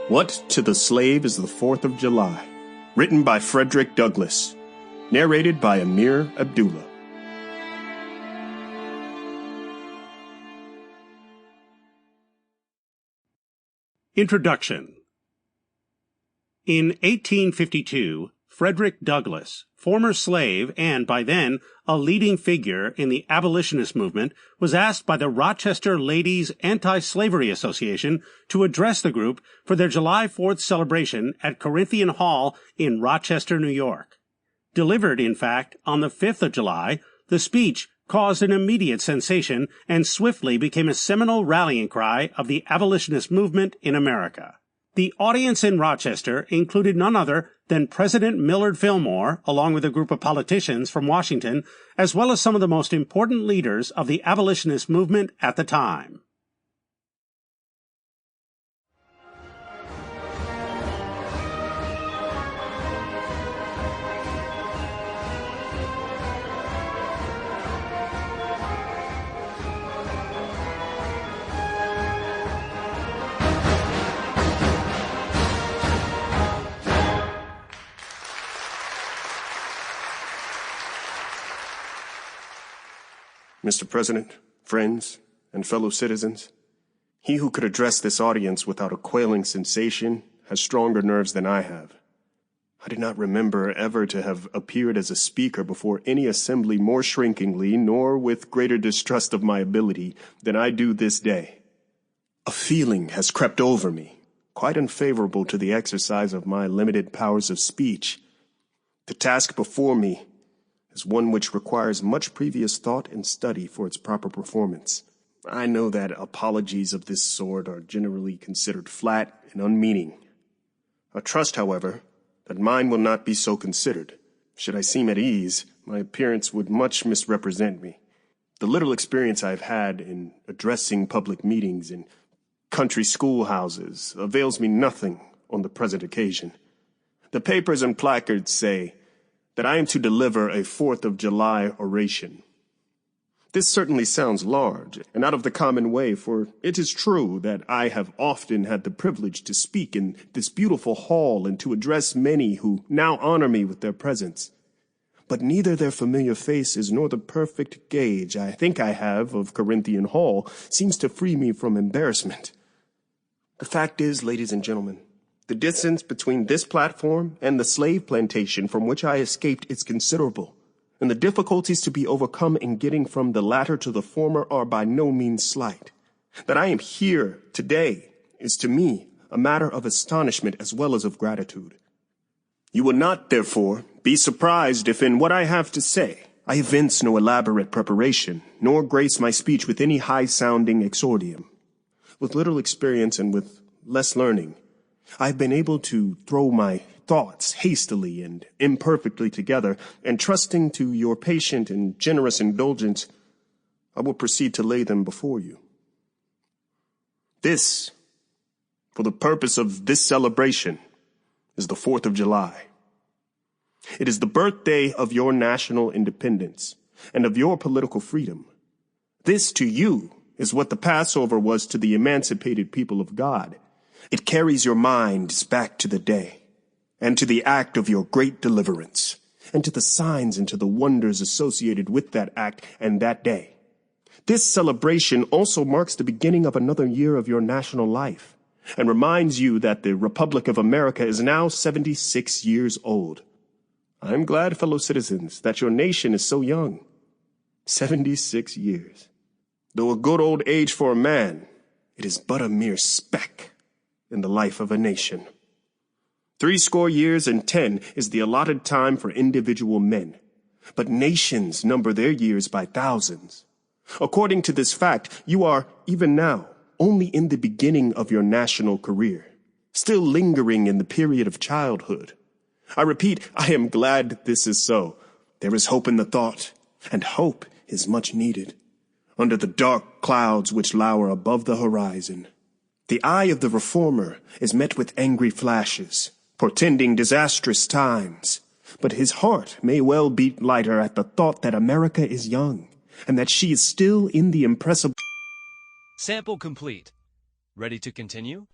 What to the Slave is the 4th of July? Written by Frederick Douglass. Narrated by Amir, Abdullah. Introduction. In 1852, Frederick Douglass, former slave and, by then, a leading figure in the abolitionist movement, was asked by the Rochester Ladies Anti-Slavery Association to address the group for their July 4th celebration at Corinthian Hall in Rochester, New York. Delivered, in fact, on the 5th of July, the speech caused an immediate sensation and swiftly became a seminal rallying cry of the abolitionist movement in America. The audience in Rochester included none other than President Millard Fillmore, along with a group of politicians from Washington, as well as some of the most important leaders of the abolitionist movement at the time. Mr. President, friends, and fellow citizens, he who could address this audience without a quailing sensation has stronger nerves than I have. I do not remember ever to have appeared as a speaker before any assembly more shrinkingly, nor with greater distrust of my ability, than I do this day. A feeling has crept over me, quite unfavorable to the exercise of my limited powers of speech. The task before me is one which requires much previous thought and study for its proper performance. I know that apologies of this sort are generally considered flat and unmeaning. I trust, however, that mine will not be so considered. Should I seem at ease, my appearance would much misrepresent me. The little experience I have had in addressing public meetings in country schoolhouses avails me nothing on the present occasion. The papers and placards say that I am to deliver a 4th of July oration. This certainly sounds large and out of the common way, for it is true that I have often had the privilege to speak in this beautiful hall and to address many who now honor me with their presence. But neither their familiar faces nor the perfect gauge I think I have of Corinthian Hall seems to free me from embarrassment. The fact is, ladies and gentlemen, the distance between this platform and the slave plantation from which I escaped is considerable, and the difficulties to be overcome in getting from the latter to the former are by no means slight. That I am here today is to me a matter of astonishment as well as of gratitude. You will not, therefore, be surprised if in what I have to say I evince no elaborate preparation, nor grace my speech with any high-sounding exordium. With little experience and with less learning, I've been able to throw my thoughts hastily and imperfectly together, and trusting to your patient and generous indulgence, I will proceed to lay them before you. This, for the purpose of this celebration, is the 4th of July. It is the birthday of your national independence and of your political freedom. This, to you, is what the Passover was to the emancipated people of God. It carries your minds back to the day, and to the act of your great deliverance, and to the signs and to the wonders associated with that act and that day. This celebration also marks the beginning of another year of your national life, and reminds you that the Republic of America is now 76 years old. I am glad, fellow citizens, that your nation is so young. 76 years. Though a good old age for a man, it is but a mere speck in the life of a nation. 80 years and 10 is the allotted time for individual men, but nations number their years by thousands. According to this fact, you are, even now, only in the beginning of your national career, still lingering in the period of childhood. I repeat, I am glad this is so. There is hope in the thought, and hope is much needed. Under the dark clouds which lower above the horizon, the eye of the reformer is met with angry flashes, portending disastrous times. But his heart may well beat lighter at the thought that America is young, and that she is still in the impressible... Sample complete. Ready to continue?